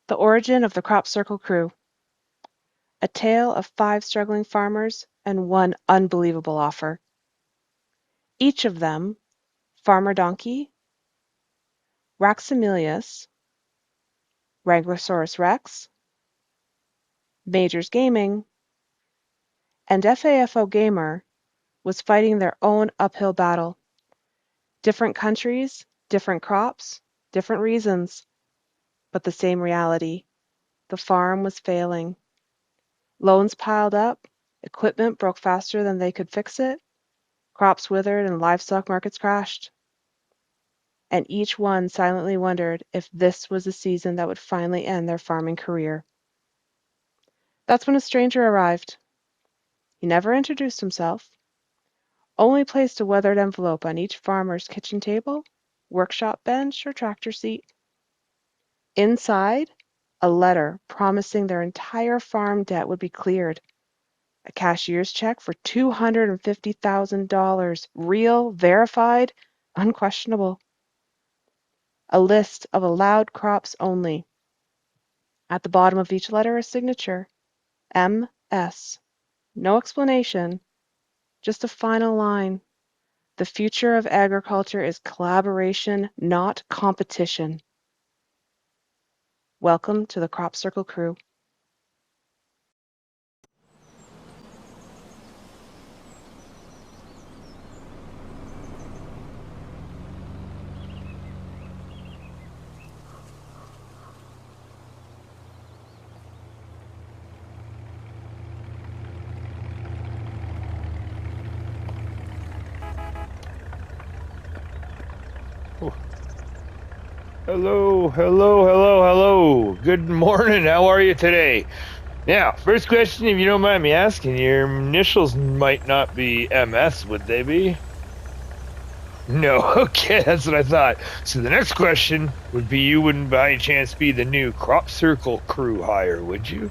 The origin of the cropcirclecrew. A tale of 5 struggling farmers and one unbelievable offer. Each of them, Farmer Donkey, Raxamelius, Wranglersaurus Rex, Majors Gaming, and FAFO Gamer, was fighting their own uphill battle. Different countries, different crops, different reasons, but the same reality. The farm was failing. Loans piled up, equipment broke faster than they could fix it, crops withered and livestock markets crashed. And each one silently wondered if this was the season that would finally end their farming career. That's when a stranger arrived. He never introduced himself, only placed a weathered envelope on each farmer's kitchen table, workshop bench, or tractor seat. Inside, a letter promising their entire farm debt would be cleared. A cashier's check for $250,000, real, verified, unquestionable. A list of allowed crops only. At the bottom of each letter, a signature. M.S. No explanation, just a final line. The future of agriculture is collaboration, not competition. Welcome to the cropcirclecrew. Hello, hello, hello, hello. Good morning. How are you today? Now, first question, if you don't mind me asking, your initials might not be MS, would they be? No, okay, that's what I thought. So the next question would be, you wouldn't by any chance be the new cropcirclecrew hire, would you?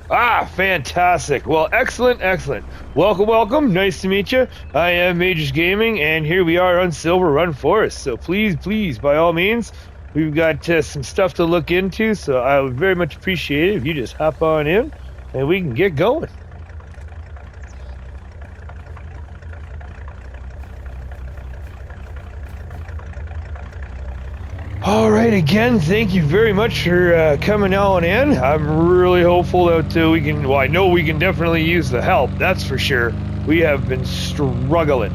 Ah, fantastic. Well, excellent, excellent. Welcome, welcome. Nice to meet you. I am Majors Gaming, and here we are on Silverrun Forest. So please, please, by all means, we've got some stuff to look into, so I would very much appreciate it if you just hop on in, and we can get going. All right, again, thank you very much for coming on in. I'm really hopeful that we can, well, I know we can definitely use the help, that's for sure. We have been struggling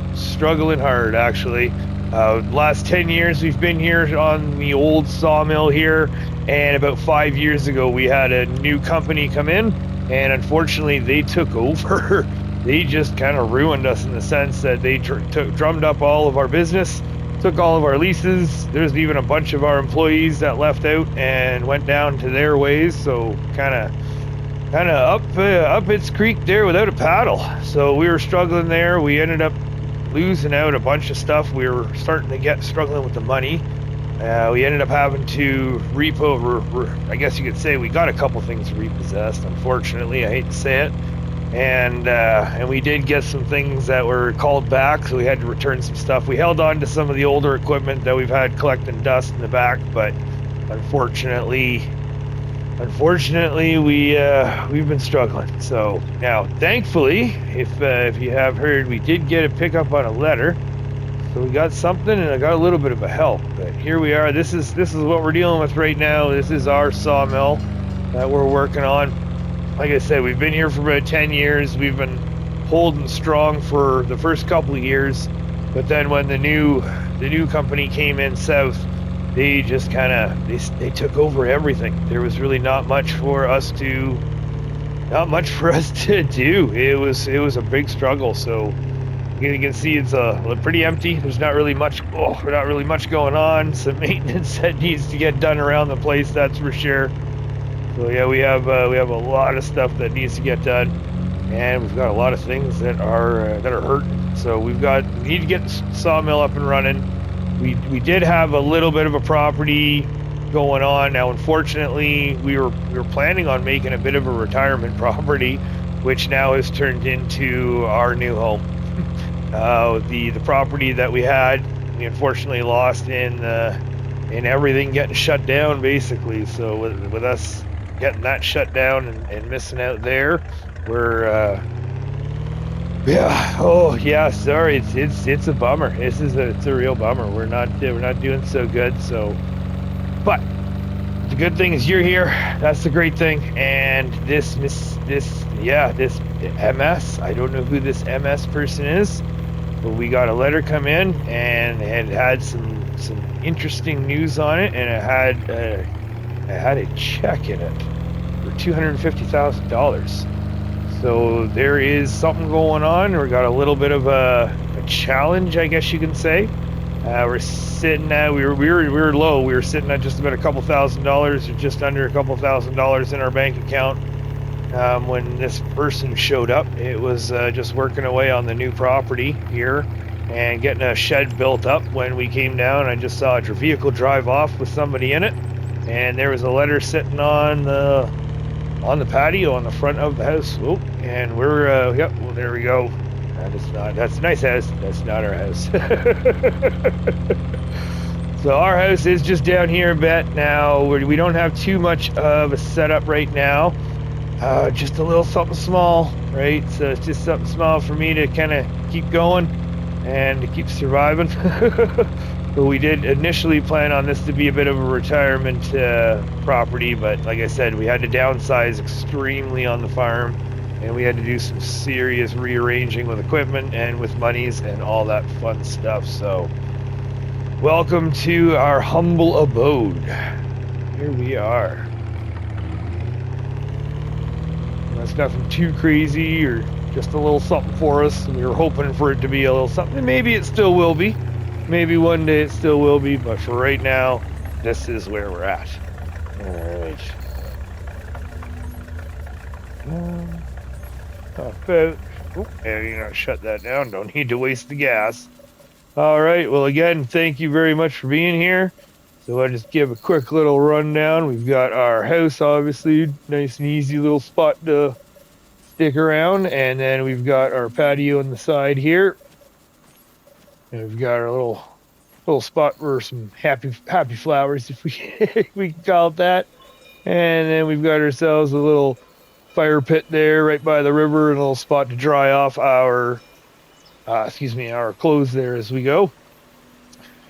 hard, actually. Last 10 years we've been here on the old sawmill here, and about 5 years ago we had a new company come in, and unfortunately they took over. They just kind of ruined us in the sense that they drummed up all of our business, took all of our leases. There's even a bunch of our employees that left out and went down to their ways, so kind of up its creek there without a paddle. So we were struggling there. We ended up losing out a bunch of stuff. We were starting to get struggling with the money. We ended up having to I guess you could say we got a couple things repossessed, unfortunately. I hate to say it. And we did get some things that were called back, so we had to return some stuff. We held on to some of the older equipment that we've had collecting dust in the back, but unfortunately we've been struggling. So now, thankfully, if you have heard, we did get a pickup on a letter, so we got something, and I got a little bit of a help. But here we are. This is what we're dealing with right now. This is our sawmill that we're working on. Like I said, we've been here for about 10 years. We've been holding strong for the first couple of years, but then when the new company came in south, they just they took over everything. There was really not much for us to do. It was a big struggle. So you can see it's pretty empty. There's not really much going on. Some maintenance that needs to get done around the place, that's for sure. So yeah, we have a lot of stuff that needs to get done, and we've got a lot of things that are hurting. So we need to get the sawmill up and running. We did have a little bit of a property going on. Now, unfortunately, we were planning on making a bit of a retirement property, which now has turned into our new home. The property that we had, we unfortunately lost in and everything getting shut down basically. So with us getting that shut down and missing out there, we're yeah. Oh yeah. Sorry. It's a bummer. It's a real bummer. We're not doing so good. So, but the good thing is you're here. That's the great thing. And this MS. I don't know who this MS person is, but we got a letter come in and it had some interesting news on it, and it had a check in it for $250,000. So there is something going on. We got a little bit of a challenge, I guess you can say. We're sitting at we were low. We were sitting at just about a couple $1,000s, or just under a couple $1,000 in our bank account. When this person showed up, it was just working away on the new property here and getting a shed built up. When we came down, I just saw a vehicle drive off with somebody in it, and there was a letter sitting on the patio on the front of the house. Oh, and we're yep. Well, there we go. That's a nice house. That's not our house. So our house is just down here a bit now. We don't have too much of a setup right now. Just a little something small, right? So it's just something small for me to kind of keep going and to keep surviving. But we did initially plan on this to be a bit of a retirement property, but like I said, we had to downsize extremely on the farm, and we had to do some serious rearranging with equipment and with monies and all that fun stuff. So welcome to our humble abode. Here we are. That's nothing too crazy, or just a little something for us. We were hoping for it to be a little something. Maybe it still will be. Maybe one day it still will be, but for right now, this is where we're at. All right. About. Oh, and shut that down. Don't need to waste the gas. All right. Well, again, thank you very much for being here. So I'll just give a quick little rundown. We've got our house, obviously, nice and easy little spot to stick around, and then we've got our patio on the side here, and we've got our little spot for some happy flowers, if we can call it that. And then we've got ourselves a little fire pit there right by the river, and a little spot to dry off our our clothes there as we go.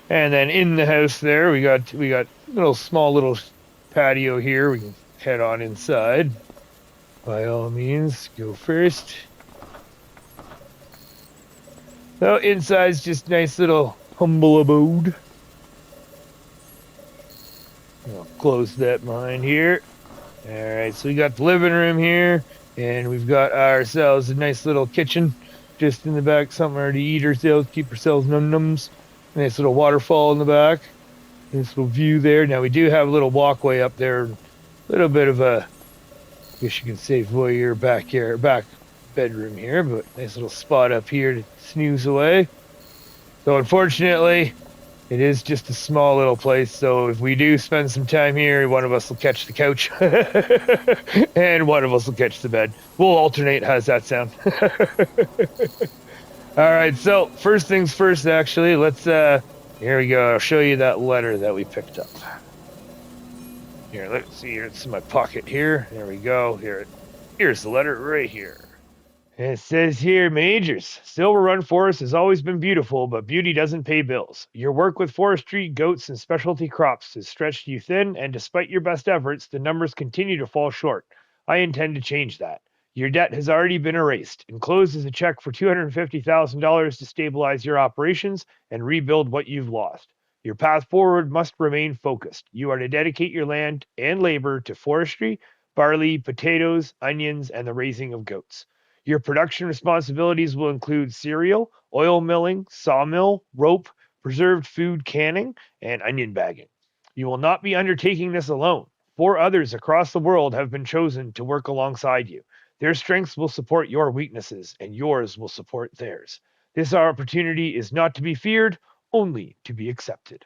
And then in the house there, we got small little patio here. We can head on inside. By all means, go first. So inside's just nice little humble abode. I'll close that behind here. All right, so we got the living room here, and we've got ourselves a nice little kitchen just in the back, somewhere to eat ourselves, keep ourselves num-nums. Nice little waterfall in the back. Nice little view there. Now we do have a little walkway up there, a little bit of a, I guess you can say, voyeur back bedroom here, but nice little spot up here to snooze away. So unfortunately, it is just a small little place. So if we do spend some time here, one of us will catch the couch and one of us will catch the bed. We'll alternate. How's that sound? All right. So first things first, actually, let's, here we go. I'll show you that letter that we picked up. Here, let's see here. It's in my pocket here. There we go. Here's the letter right here. It says here, Majors, Silverrun Forest has always been beautiful, but beauty doesn't pay bills. Your work with forestry, goats, and specialty crops has stretched you thin, and despite your best efforts, the numbers continue to fall short. I intend to change that. Your debt has already been erased. Enclosed is a check for $250,000 to stabilize your operations and rebuild what you've lost. Your path forward must remain focused. You are to dedicate your land and labor to forestry, barley, potatoes, onions, and the raising of goats. Your production responsibilities will include cereal, oil milling, sawmill, rope, preserved food canning, and onion bagging. You will not be undertaking this alone. 4 others across the world have been chosen to work alongside you. Their strengths will support your weaknesses, and yours will support theirs. This opportunity is not to be feared, only to be accepted.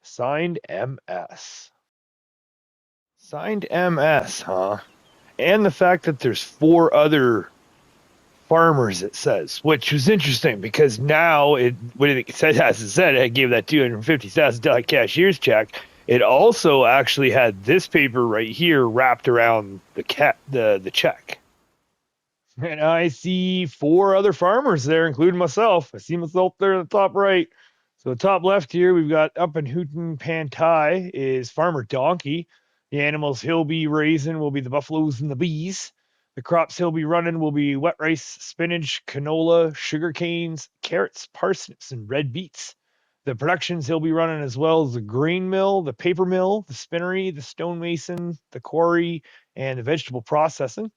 Signed, MS. Signed, MS, huh? And the fact that there's 4 other farmers, it says, which was interesting because now when it said, as it said, it gave that $250,000 cashier's check. It also actually had this paper right here wrapped around the check. And I see 4 other farmers there, including myself. I see myself there in the top right. So the top left here, we've got up in Hooten Pantai is Farmer Donkey. The animals he'll be raising will be the buffaloes and the bees. The crops he'll be running will be wet rice, spinach, canola, sugar canes, carrots, parsnips, and red beets. The productions he'll be running as well as the grain mill, the paper mill, the spinnery, the stonemason, the quarry, and the vegetable processing.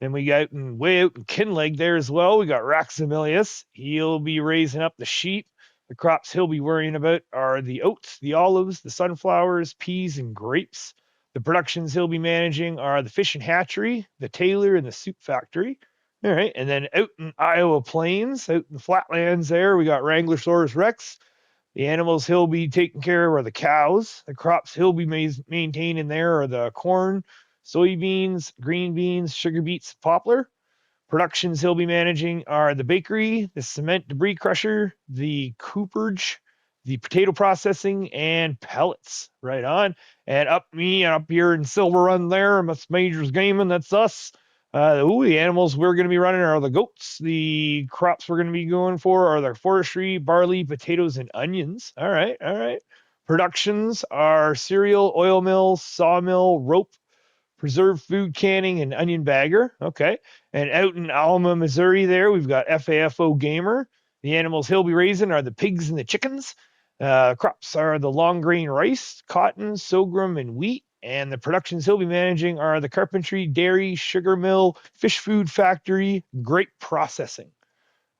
Then we got way out in Kinleg there as well. We got Raxamelius. He'll be raising up the sheep. The crops he'll be worrying about are the oats, the olives, the sunflowers, peas, and grapes. The productions he'll be managing are the fish and hatchery, the tailor, and the soup factory. All right. And then out in Iowa Plains, out in the flatlands there, we got Wranglersaurus Rex. The animals he'll be taking care of are the cows. The crops he'll be maintaining there are the corn, soybeans, green beans, sugar beets, poplar. Productions he'll be managing are the bakery, the cement debris crusher, the cooperage, the potato processing, and pellets. Right on. And up here in Silverrun there, that's Majors Gaming, that's us. The animals we're going to be running are the goats. The crops we're going to be going for are the forestry, barley, potatoes, and onions. All right, all right. Productions are cereal, oil mill, sawmill, rope, preserved food canning, and onion bagger. Okay. And out in Alma, Missouri, there we've got FAFO Gamer. The animals he'll be raising are the pigs and the chickens. Crops are the long grain rice, cotton, sorghum, and wheat. And the productions he'll be managing are the carpentry, dairy, sugar mill, fish food factory, grape processing.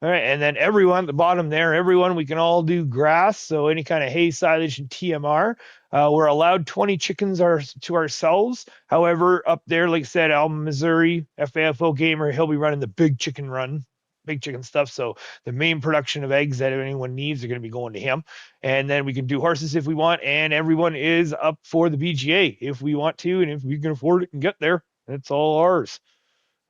All right, and then everyone at the bottom there, everyone, we can all do grass, so any kind of hay, silage, and TMR. We're allowed 20 chickens to ourselves. However, up there, like I said, Alma, Missouri, FAFO Gamer, he'll be running the big chicken run, big chicken stuff. So the main production of eggs that anyone needs are going to be going to him. And then we can do horses if we want, and everyone is up for the BGA if we want to, and if we can afford it and get there, it's all ours.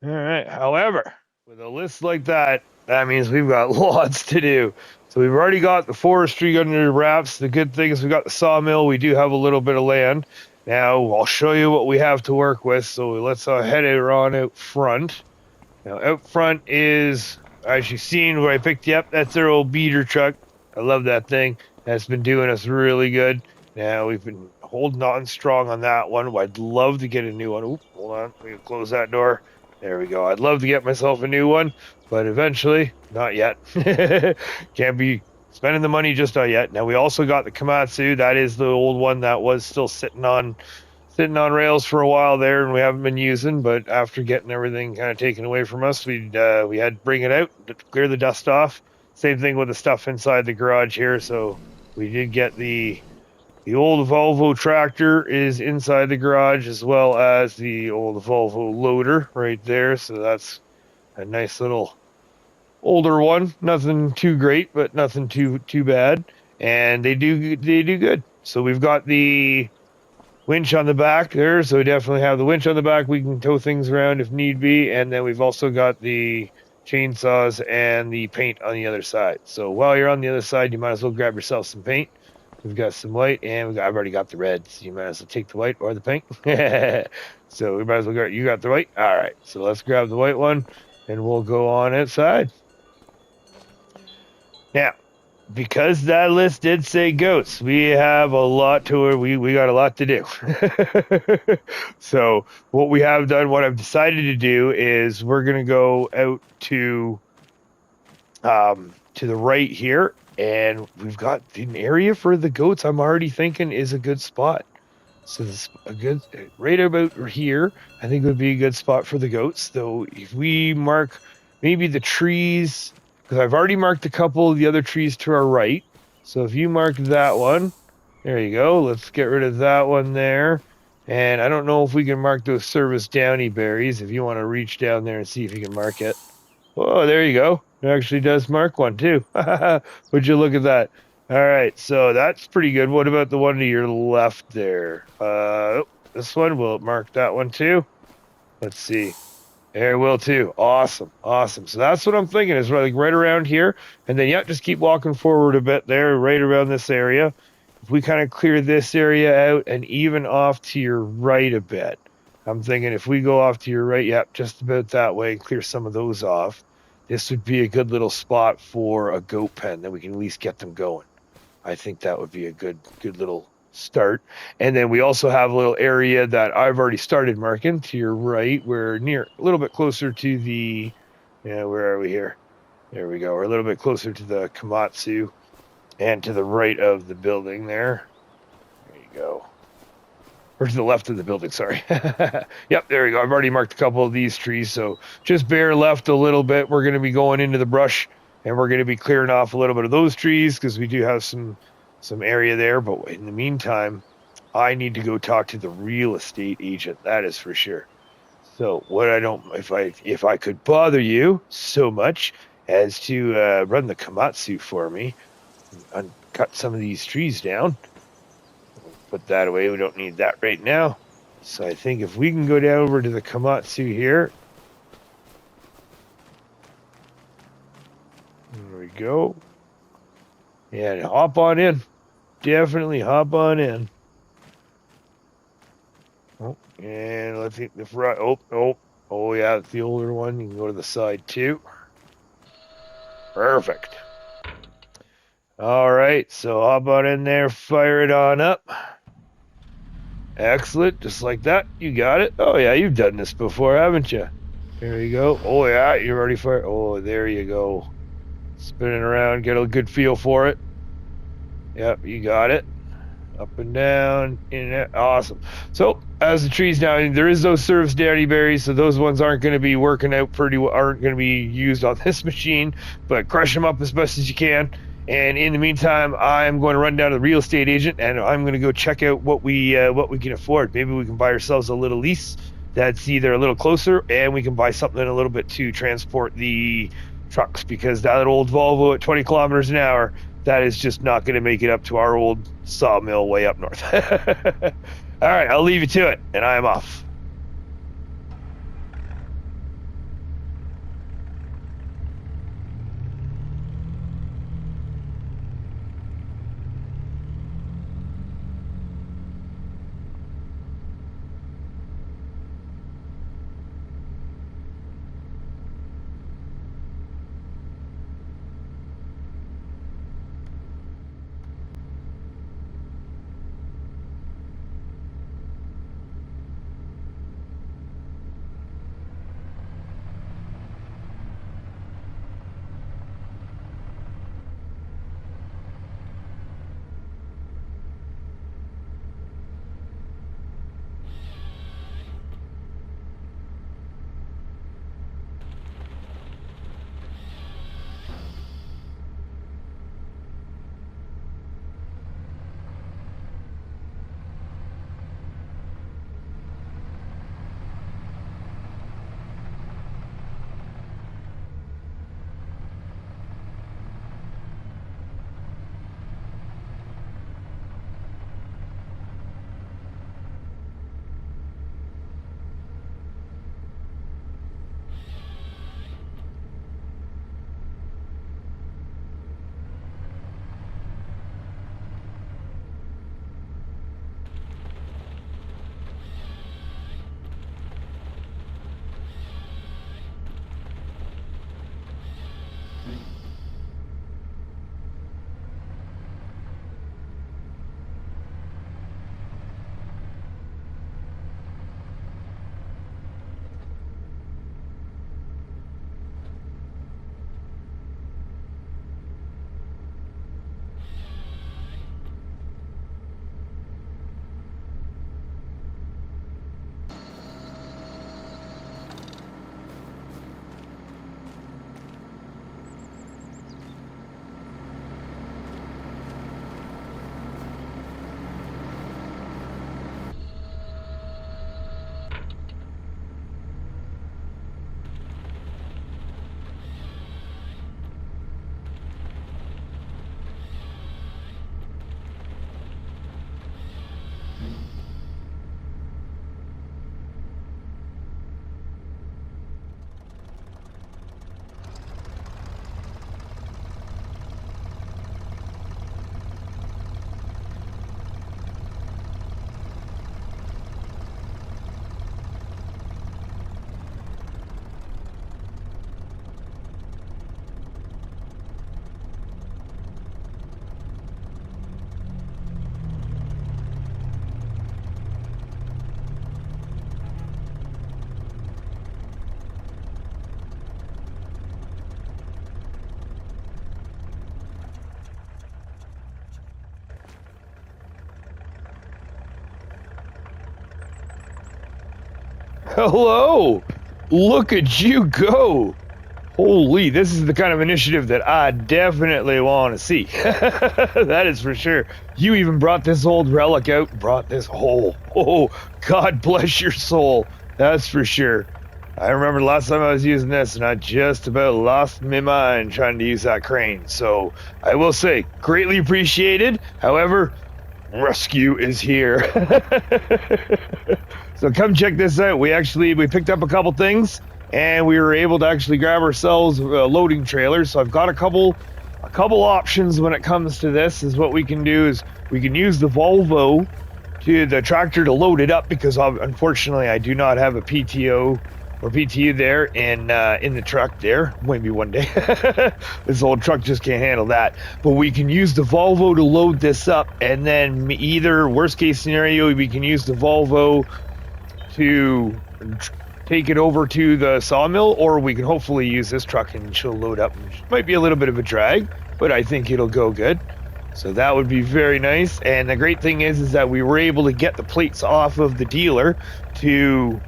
All right. However, with a list like that, that means we've got lots to do. So we've already got the forestry under wraps. The good thing is we've got the sawmill. We do have a little bit of land. Now I'll show you what we have to work with. So let's head it on out front. Now out front is, as you've seen where I picked you up, that's our old beater truck. I love that thing. That's been doing us really good. Now we've been holding on strong on that one. I'd love to get a new one. Oop, hold on. Let me close that door. There we go. I'd love to get myself a new one, but eventually, not yet. Can't be spending the money just not yet. Now we also got the Komatsu. That is the old one that was still sitting on rails for a while there, and we haven't been using. But after getting everything kind of taken away from us, we had to bring it out to clear the dust off. Same thing with the stuff inside the garage here. So we did get the old Volvo tractor is inside the garage, as well as the old Volvo loader right there. So that's a nice little older one. Nothing too great, but nothing too bad. And they do good. So we've got the winch on the back there. So we definitely have the winch on the back. We can tow things around if need be. And then we've also got the chainsaws and the paint on the other side. So while you're on the other side, you might as well grab yourself some paint. We've got some white, and I've already got the red, so you might as well take the white or the pink. So we might as well you got the white? All right, so let's grab the white one, and we'll go on outside. Now, because that list did say goats, we have a lot to we got a lot to do. So what we have done, what I've decided to do is we're going to go out to the right here. And we've got an area for the goats I'm already thinking is a good spot. So this a good right about here, I think would be a good spot for the goats. Though if we mark maybe the trees, because I've already marked a couple of the other trees to our right. So if you mark that one, there you go. Let's get rid of that one there. And I don't know if we can mark those service downy berries. If you want to reach down there and see if you can mark it. Oh, there you go. It actually does mark one too. Would you look at that? All right, so that's pretty good. What about the one to your left there? This one, will it mark that one too? Let's see. There will too. Awesome, awesome. So that's what I'm thinking is right around here, and then yeah, just keep walking forward a bit there, right around this area. If we kind of clear this area out and even off to your right a bit, I'm thinking if we go off to your right, yep, just about that way, and clear some of those off, this would be a good little spot for a goat pen that we can at least get them going. I think that would be a good little start. And then we also have a little area that I've already started marking to your right. We're near a little bit closer to the, yeah, where are we here? There we go. We're a little bit closer to the Komatsu and to the right of the building there. There you go. Or to the left of the building, sorry. Yep, there we go. I've already marked a couple of these trees, so just bear left a little bit. We're going to be going into the brush, and we're going to be clearing off a little bit of those trees because we do have some area there. But in the meantime, I need to go talk to the real estate agent. That is for sure. So what I don't, if I could bother you so much as to run the Komatsu for me and cut some of these trees down. Put that away. We don't need that right now. So I think if we can go down over to the Komatsu here. There we go. Yeah, hop on in. Definitely hop on in. Oh, and let's hit the front. Oh, yeah, it's the older one. You can go to the side too. Perfect. All right, so hop on in there, fire it on up. Excellent, just like that. You got it. Oh, yeah, you've done this before, haven't you? There you go. Oh, yeah, you're already fired. Oh, there you go. Spinning around, get a good feel for it. Yep, you got it. Up and down, in and out. Awesome. So, as the trees now, there is those service daddy berries, so those ones aren't going to be working out pretty well, aren't going to be used on this machine, but crush them up as best as you can. And in the meantime, I'm going to run down to the real estate agent, and I'm going to go check out what we can afford. Maybe we can buy ourselves a little lease that's either a little closer, and we can buy something a little bit to transport the trucks, because that old Volvo at 20 kilometers an hour, that is just not going to make it up to our old sawmill way up north. All right, I'll leave you to it, and I am off. Hello! Look at you go! Holy, this is the kind of initiative that I definitely want to see. That is for sure. You even brought this old relic out, brought this whole. Oh, God bless your soul. That's for sure. I remember the last time I was using this, and I just about lost my mind trying to use that crane. So I will say, greatly appreciated. However, rescue is here. So come check this out. We picked up a couple things, and we were able to actually grab ourselves a loading trailer. So I've got a couple options when it comes to this. Is what we can do is we can use the Volvo to the tractor to load it up, because unfortunately I do not have a PTO or PTU there in the truck there. Maybe one day. This old truck just can't handle that. But we can use the Volvo to load this up, and then either worst case scenario we can use the Volvo to take it over to the sawmill, or we can hopefully use this truck and she'll load up. Might be a little bit of a drag, but I think it'll go good. So that would be very nice. And the great thing is that we were able to get the plates off of the dealer to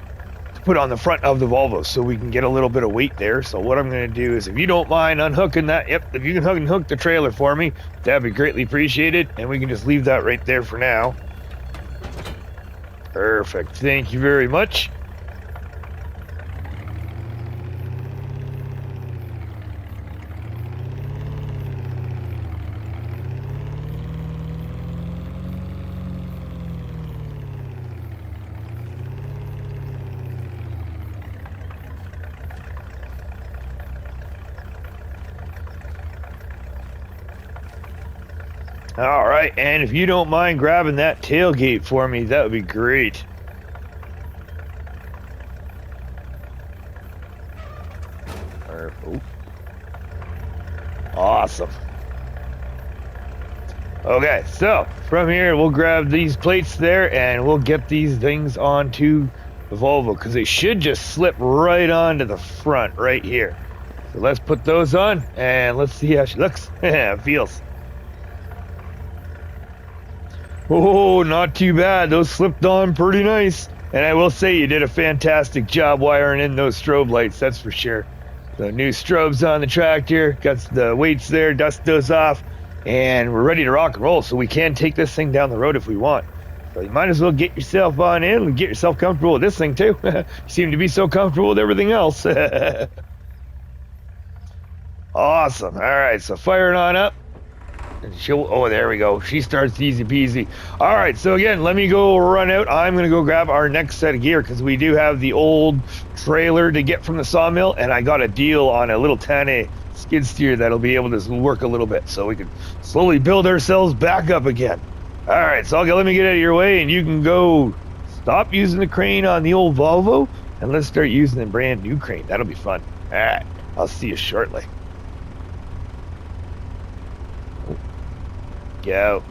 put on the front of the Volvo, so we can get a little bit of weight there. So what I'm going to do is, if you don't mind unhooking that, if you can unhook the trailer for me, that'd be greatly appreciated, and we can just leave that right there for now. Perfect. Thank you very much. All right, and if you don't mind grabbing that tailgate for me, that would be great. Awesome. Okay, so from here we'll grab these plates there, and we'll get these things onto the Volvo, because they should just slip right onto the front right here. So let's put those on, and let's see how she looks. Feels. Oh, not too bad. Those slipped on pretty nice. And I will say you did a fantastic job wiring in those strobe lights, that's for sure. The new strobes on the tractor, got the weights there, dust those off, and we're ready to rock and roll. So we can take this thing down the road if we want. So you might as well get yourself on in and get yourself comfortable with this thing too. You seem to be so comfortable with everything else. Awesome. All right, so firing on up. Oh, there we go. She starts easy peasy. All right, so again, let me go run out. I'm going to go grab our next set of gear, because we do have the old trailer to get from the sawmill, and I got a deal on a little 10A skid steer that'll be able to work a little bit, so we can slowly build ourselves back up again. All right, so let me get out of your way, and you can go stop using the crane on the old Volvo, and let's start using the brand new crane. That'll be fun. All right, I'll see you shortly. Go.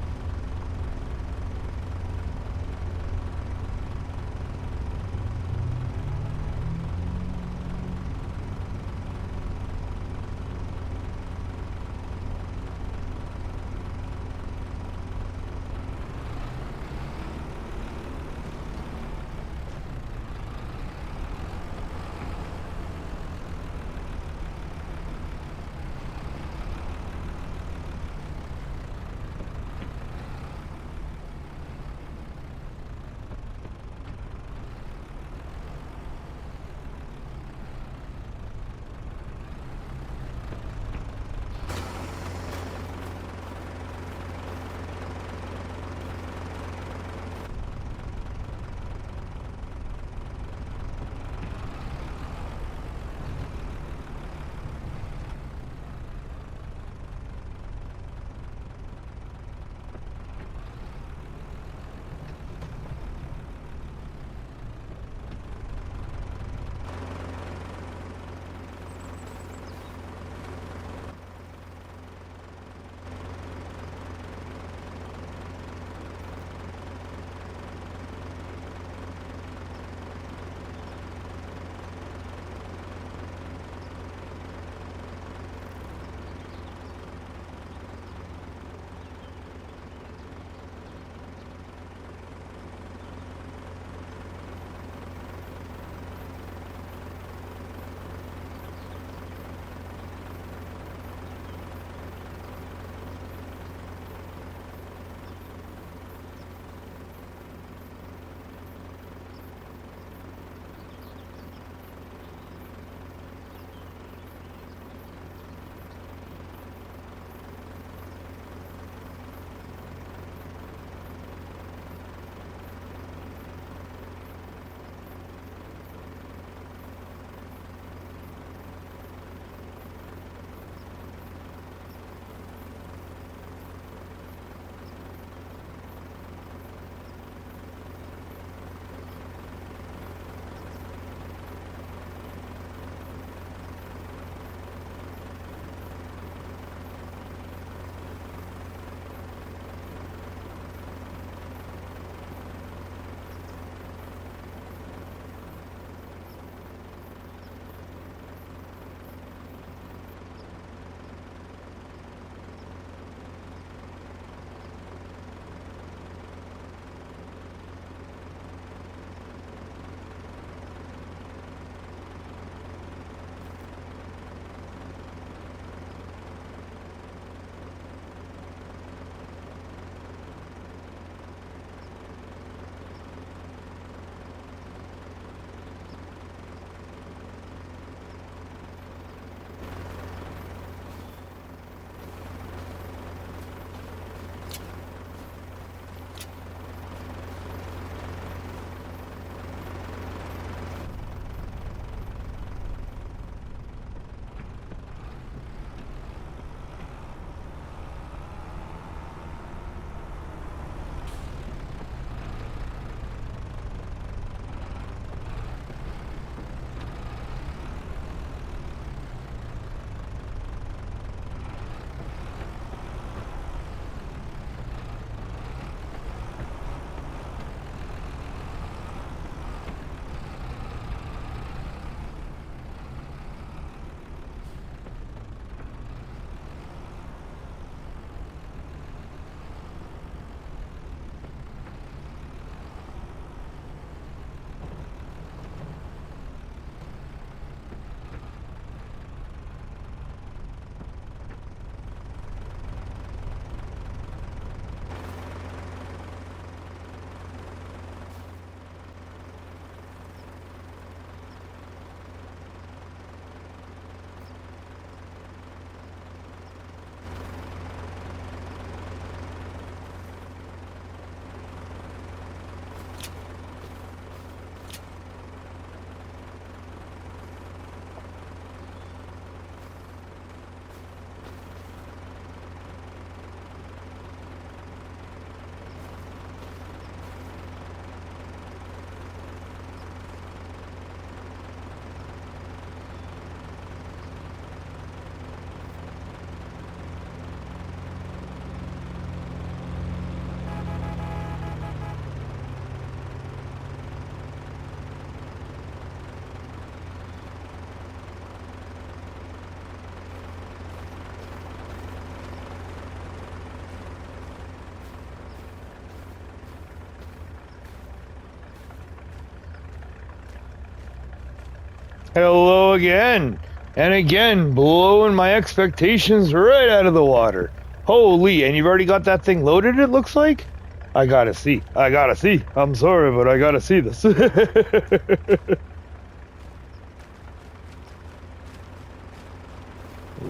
Hello again. And again, blowing my expectations right out of the water. Holy, and you've already got that thing loaded, it looks like? I gotta see. I'm sorry, but I gotta see this.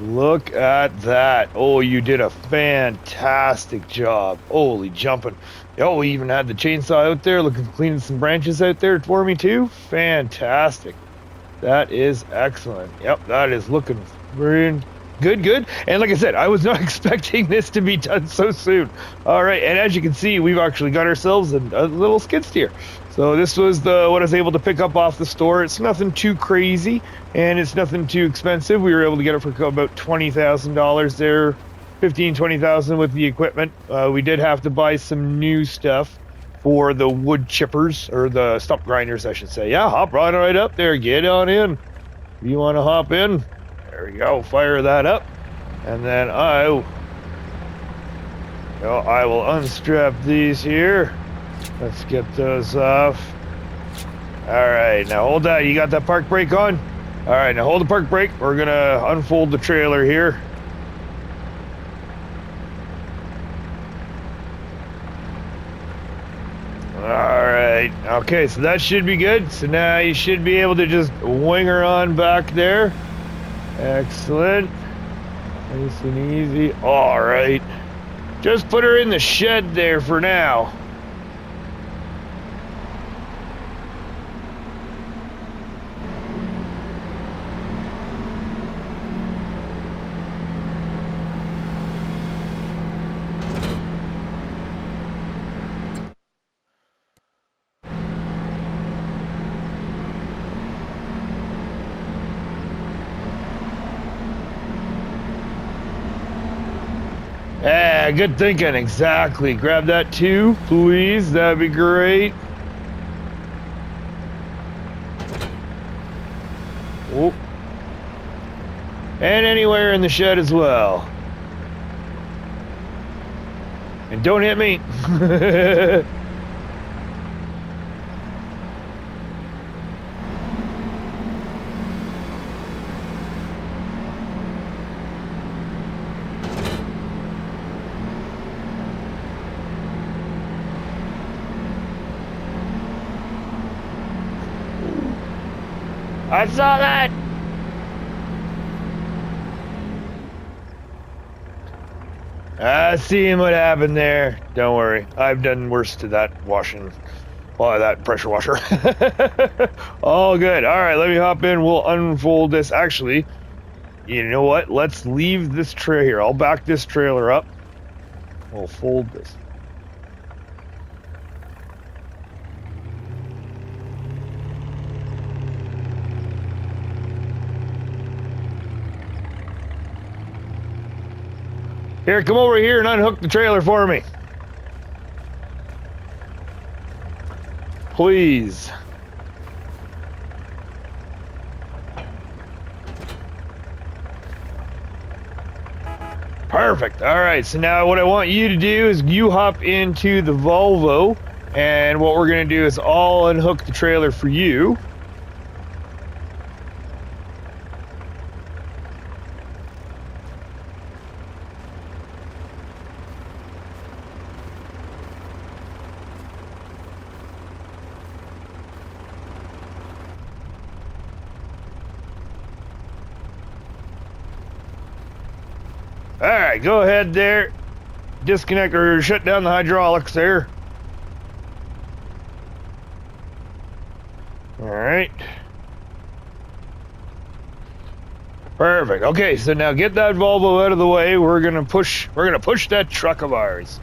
Look at that. Oh, you did a fantastic job. Holy jumping. Oh, we even had the chainsaw out there looking, cleaning some branches out there for me too. Fantastic. That is excellent. Yep, that is looking very good. And like I said, I was not expecting this to be done so soon. All right, and as you can see, we've actually got ourselves a little skid steer. So this was what I was able to pick up off the store. It's nothing too crazy, and it's nothing too expensive. We were able to get it for about $20,000 there, 20,000 with the equipment. We did have to buy some new stuff for the wood chippers, or the stump grinders, I should say. Yeah, hop right up there. Get on in. If you want to hop in, there we go. Fire that up. And then I will unstrap these here. Let's get those off. All right, now hold that. You got that park brake on? All right, now hold the park brake. We're going to unfold the trailer here. Alright, okay, so that should be good. So now you should be able to just wing her on back there. Excellent. Nice and easy. Alright. Just put her in the shed there for now. Yeah, good thinking. Exactly. Grab that too, please. That'd be great. Oh. And anywhere in the shed as well. And don't hit me. I saw that! I seen what happened there. Don't worry. I've done worse to that washing. Well, that pressure washer. All good. All right, let me hop in. We'll unfold this. Actually, you know what? Let's leave this tray here. I'll back this trailer up. We'll fold this. Here, come over here and unhook the trailer for me. Please. Perfect. All right, so now what I want you to do is you hop into the Volvo, and what we're going to do is I'll unhook the trailer for you. All right, go ahead there. Disconnect or shut down the hydraulics there. All right. Perfect. Okay, so now get that Volvo out of the way. We're gonna push that truck of ours.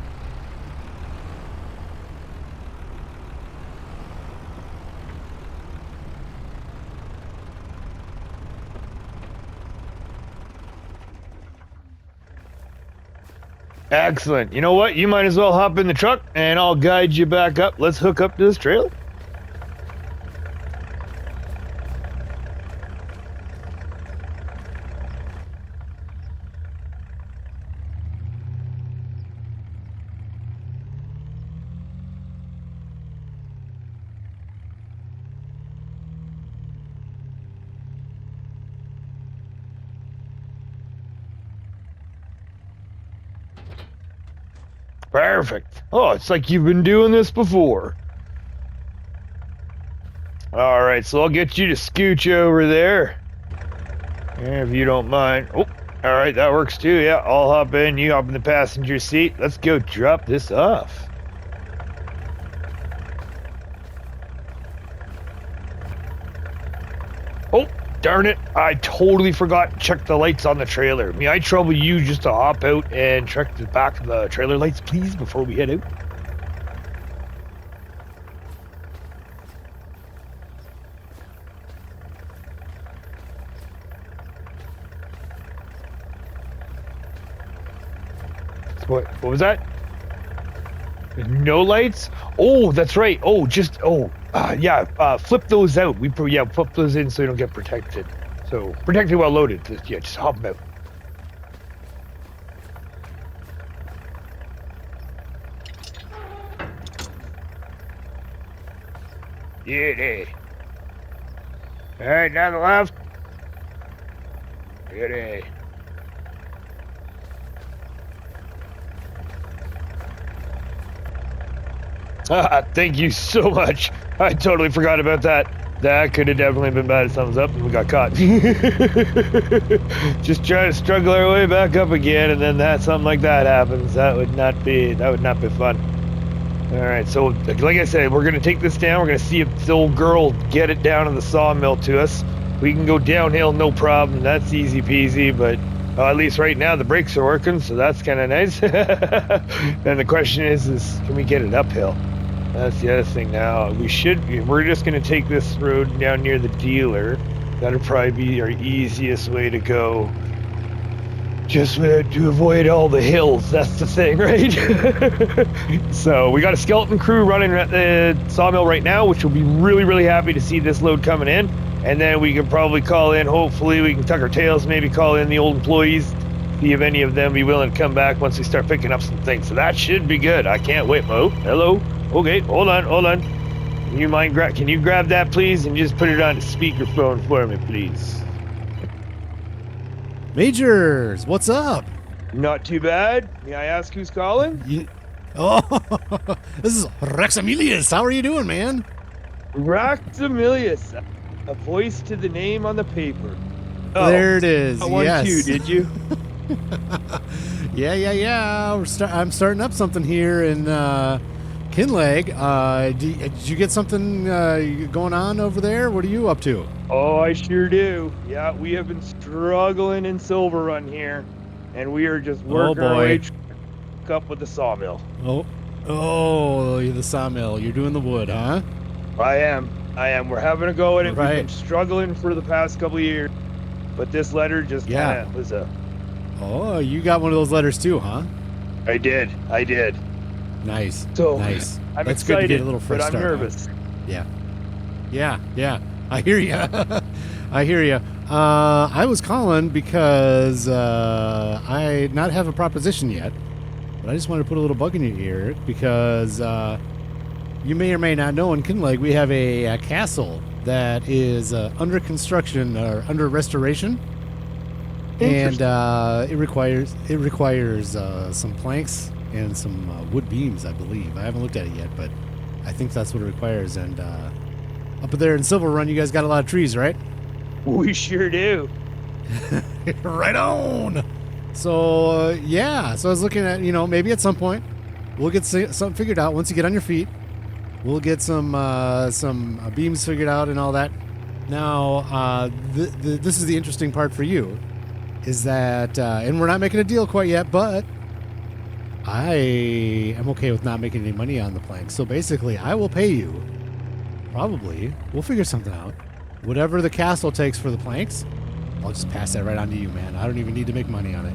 Excellent. You know what? You might as well hop in the truck and I'll guide you back up. Let's hook up to this trailer. Perfect. Oh, it's like you've been doing this before. All right, so I'll get you to scooch over there, if you don't mind. Oh, all right, that works too. Yeah, I'll hop in. You hop in the passenger seat. Let's go drop this off. Oh, darn it. I totally forgot to check the lights on the trailer. May I trouble you just to hop out and check the back of the trailer lights, please, before we head out? What was that? No lights? Oh, that's right. Oh, flip those out. Flip those in so you don't get protected. So, protected while loaded. Just hop them out. Yeah. Alright, down the left. Yeah. Thank you so much. I totally forgot about that. That could have definitely been bad. Thumbs up, and we got caught. Just trying to struggle our way back up again, and then something like that happens. That would not be fun. All right, so like I said, we're gonna take this down. We're gonna see if this old girl get it down to the sawmill to us. We can go downhill, no problem. That's easy peasy, but. At least right now the brakes are working, so that's kind of nice. And the question is can we get it uphill? That's the other thing now. We're just going to take this road down near the dealer. That'll probably be our easiest way to go. Just to avoid all the hills, that's the thing, right? So we got a skeleton crew running at the sawmill right now, which will be really, really happy to see this load coming in. And then we can probably call in, hopefully we can tuck our tails, maybe call in the old employees, see if any of them be willing to come back once we start picking up some things. So that should be good. I can't wait. Oh, hello. Okay, hold on. Can you grab that, please, and just put it on the speakerphone for me, please? Majors, what's up? Not too bad. May I ask who's calling? This is Raxamelius. How are you doing, man? Raxamelius. A voice to the name on the paper. Oh, there it is. Yes. Too, did you? Yeah. I'm starting up something here in Kinleg. Did you get something going on over there? What are you up to? Oh, I sure do. Yeah, we have been struggling in Silverrun here, and we are just working our way up with the sawmill. Oh, the sawmill. You're doing the wood, huh? I am. We're having a go at it. Right. We've been struggling for the past couple of years, but this letter just kind of was a... Oh, you got one of those letters too, huh? I did. Nice. Nice. I'm That's excited, good to get a little fresh but I'm start, nervous. Huh? Yeah. I hear you. I was calling because I not have a proposition yet, but I just wanted to put a little bug in your ear because you may or may not know in Kinleg we have a castle that is under construction or under restoration, and it requires some planks and some wood beams, I believe. I haven't looked at it yet, but I think that's what it requires. And up there in Silverrun, you guys got a lot of trees, right? We sure do. Right on. So so I was looking at, maybe at some point we'll get something figured out. Once you get on your feet, we'll get some beams figured out and all that. Now, this is the interesting part for you, is that, and we're not making a deal quite yet, but I am okay with not making any money on the plank. So basically, I will pay you. Probably. We'll figure something out. Whatever the castle takes for the planks, I'll just pass that right on to you, man. I don't even need to make money on it.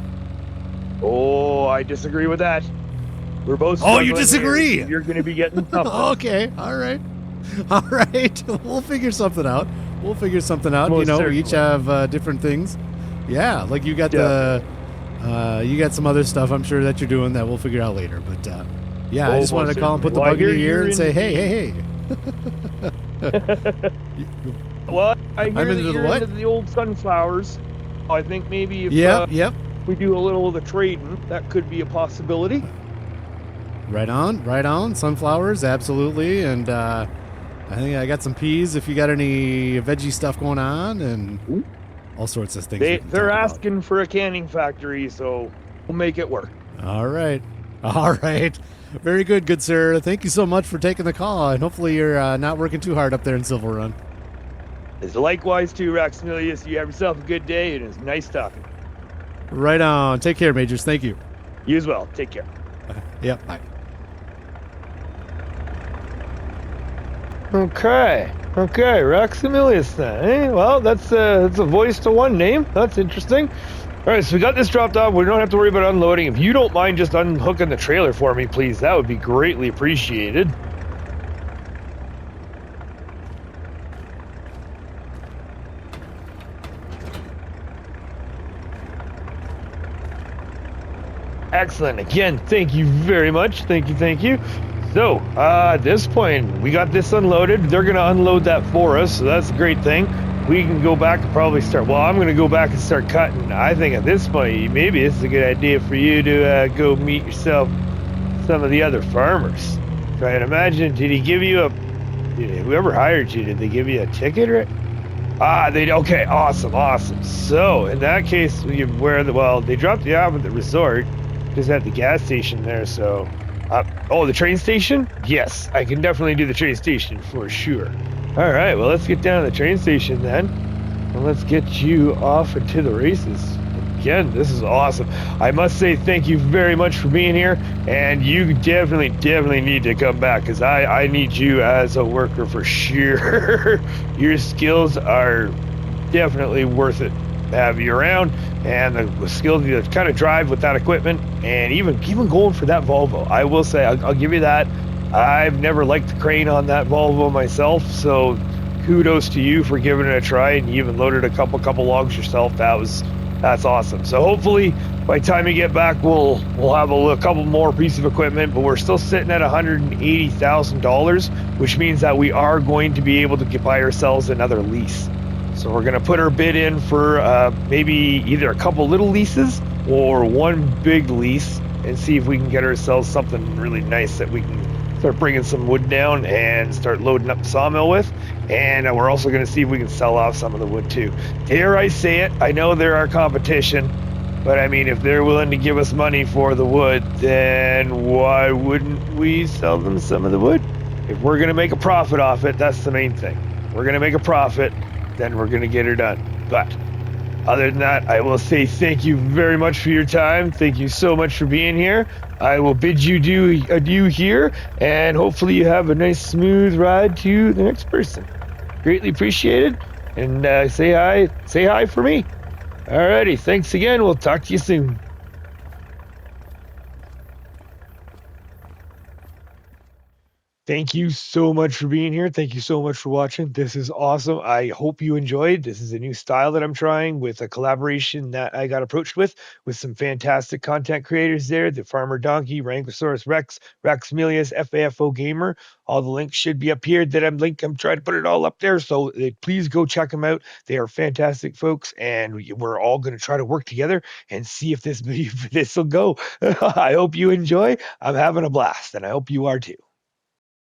Oh, I disagree with that. We're both... Oh, you disagree? You're going to be getting something. Okay, all right. We'll figure something out. Most we each have different things. Yeah, like you got you got some other stuff I'm sure that you're doing that we'll figure out later. But I just wanted to call and put the bug in your ear and say, hey. Well, I hear that you're into the old sunflowers. I think maybe if we do a little of the trading, that could be a possibility. Right on, right on. Sunflowers, absolutely. And I think I got some peas if you got any veggie stuff going on, and all sorts of things we can They're talk about. asking for a canning factory, so we'll make it work. All right. All right. Very good, good sir. Thank you so much for taking the call, and hopefully you're not working too hard up there in Silverrun. It's likewise too, Raxamelius. You have yourself a good day, and it's nice talking. Right on. Take care, Majors. Thank you. You as well. Take care. Yep. Bye. Okay, Raxamelius then. Eh? Well, that's a voice to one name. That's interesting. All right, so we got this dropped off. We don't have to worry about unloading. If you don't mind just unhooking the trailer for me, please, that would be greatly appreciated. Excellent. Again, thank you very much. Thank you. So, at this point, we got this unloaded. They're going to unload that for us, so that's a great thing. We can go back and probably start. Well, I'm going to go back and start cutting. I think at this point, maybe it's a good idea for you to go meet yourself some of the other farmers. Try and imagine, did he give you whoever hired you, did they give you a ticket? Okay, awesome. So, in that case, they dropped you off at the resort, just at the gas station there, so... the train station? Yes, I can definitely do the train station for sure. All right, well, let's get down to the train station then. And let's get you off into the races. Again, this is awesome. I must say thank you very much for being here. And you definitely need to come back, because I need you as a worker for sure. Your skills are definitely worth it to have you around, and the skills to kind of drive with that equipment, and even going for that Volvo. I will say, I'll give you that. I've never liked the crane on that Volvo myself, so kudos to you for giving it a try, and you even loaded a couple logs yourself. That's awesome. So hopefully by the time you get back, we'll have a couple more pieces of equipment, but we're still sitting at $180,000, which means that we are going to be able to buy ourselves another lease. So we're going to put our bid in for maybe either a couple little leases or one big lease, and see if we can get ourselves something really nice that we can start bringing some wood down and start loading up the sawmill with. And we're also going to see if we can sell off some of the wood too. Dare I say it, I know they're our competition, but I mean, if they're willing to give us money for the wood, then why wouldn't we sell them some of the wood? If we're going to make a profit off it, that's the main thing. We're going to make a profit, then we're going to get her done. But other than that, I will say thank you very much for your time. Thank you so much for being here. I will bid you adieu here, and hopefully you have a nice smooth ride to the next person. Greatly appreciated, and say hi for me. Alrighty, thanks again. We'll talk to you soon. Thank you so much for being here. Thank you so much for watching. This is awesome. I hope you enjoyed. This is a new style that I'm trying with a collaboration that I got approached with some fantastic content creators there. The Farmer Donkey, Wranglosaurus Rex, Raxamelius, FAFO Gamer. All the links should be up here. I'm trying to put it all up there. So please go check them out. They are fantastic folks. And we're all going to try to work together and see if this will go. I hope you enjoy. I'm having a blast, and I hope you are too.